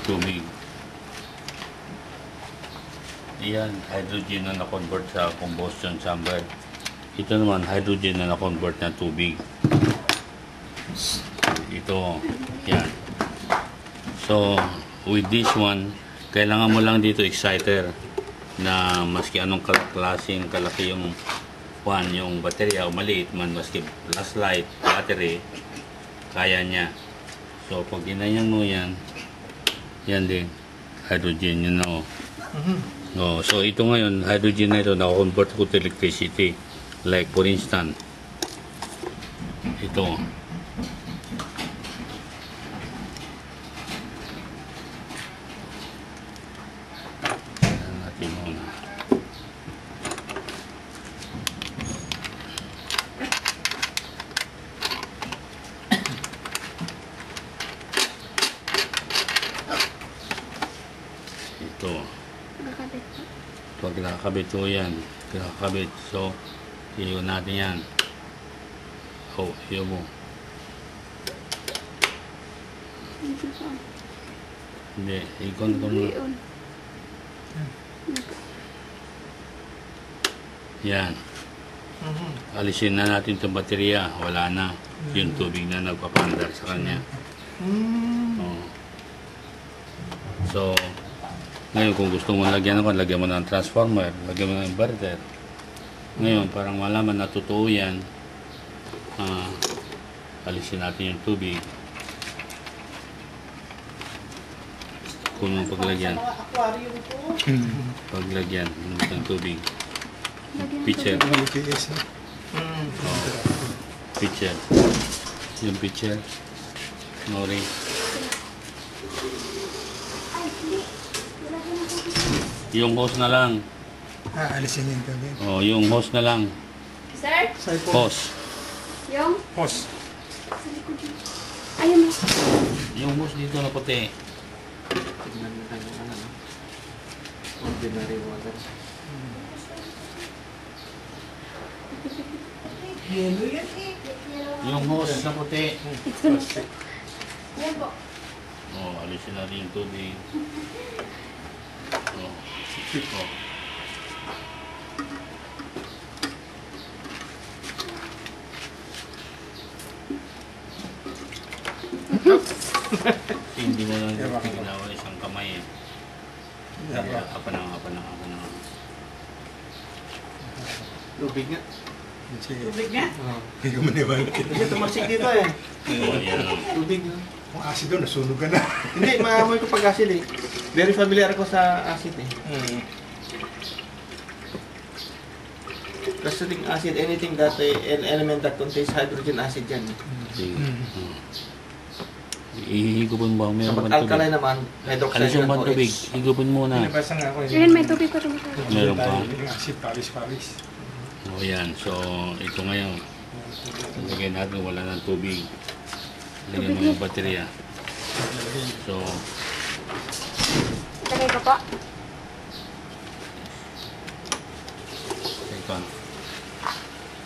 tubig. Ayan, hydrogen na na-convert sa combustion chamber. Ito naman, hydrogen na na-convert na tubig. Ito, yan. So, with this one, kailangan mo lang dito exciter na maski anong klaseng kalaki yung yung baterya o maliit man, maski flashlight, battery, kaya niya. So, pag ginanyan mo yan, yan din, hydrogen, yun o. No, so ito ngayon, hydrogen na ito, naka-convert ko to electricity. Like for instance, ito. Ayan natin muna. Ito. Pag nakakabit ko yan, nakakabit. So, iyo natin yan. Oh, iyo mo. Hindi, ikon ko mo. Yan. Alisin na natin itong baterya. Wala na. Yung tubig na nagpapandar sa kanya. Oh. So, ngayon, kung gusto mo lagyan ako, lagyan mo ng transformer, lagyan mo ng inverter. Ngayon, parang malaman na totoo yan, alisin natin yung tubig. Kung yung paglagyan. Paglagyan ng tubig. Pitcher. Pitcher. Yung pitcher. Nori. Yung hose na lang. Alisin yung tubig. Oh, yung hose na lang. Sir? Hose. Yung? Hose. Ayun mo. Yung hose dito na puti. Tignan mo tayo ano, no? Ordinary water. Yung hose na puti. Yan po. Oh, alisin natin yung tubig. Oh. Oh. Hindi mo lang ginawa isang kamay eh. Apa na. Lubig nga. Sige. Tubig nga. Hindi ko maniwala. Hindi, tumarsik dito eh. Oh, yan. Tubig nga. Kung acid doon, nasunog ka na. Hindi, maamoy ko pag acid eh. Very familiar ako sa acid eh. Kasi yung acid, anything that an element that contains hydrogen acid yan. Ihigupin mo ba? Meron Kapag bang tubig? alkaline naman, hydroxide Alisin mo yan ang po, tubig. it's- Higupin muna. Nabasa nga ako. Ayun, may tubig pa rin. Meron pa. Yung acid, palis. Oh, yan. So, ito ngayon. Lagyan natin, wala ng tubig. Lagyan mo yung baterya. So, Tagay ko po.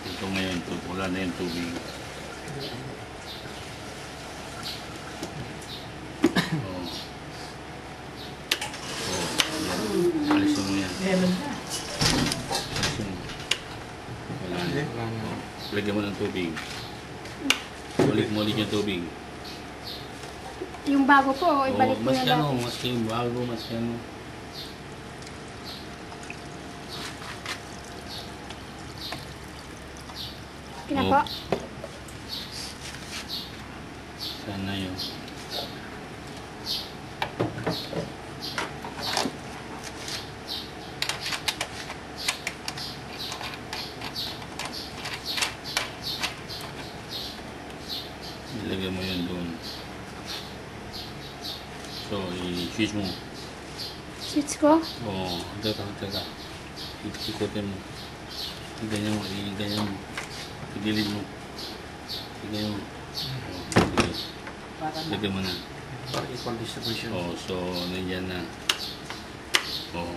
ito ngayon, wala na yung tubig. Oh. Oh, yan. Alisin mo yan. Alisin mo. Wala na. Wala na. Lagyan mo ng tubig. Ulit yung tubig. Yung bago po, Oh, ibalik ko mas na ano, dati. mas yung bago, mas ano. Kina po. Sana yun. Ilagay mo yun doon. So, i-switch mo. Switch ko. Oo, teka. Ikutin mo. Ganyan mo, ganyan mo. Pagilid mo. Ganyan mo. Oo, lagay mo na. Para equal distribution. Oo, so, nandiyan na. Oo.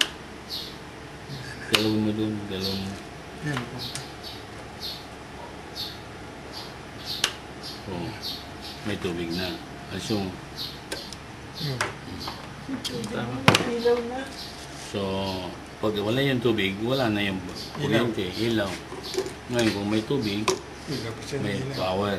Galawin mo doon, galawin mo. Yan po. Oo. May tubig na. Aso, Yun. Tama. Ilaw na. So, pag wala yung tubig, wala na yung kuryente, ilaw. Ngayon, kung may tubig, Ilaw pa siya may nila. power.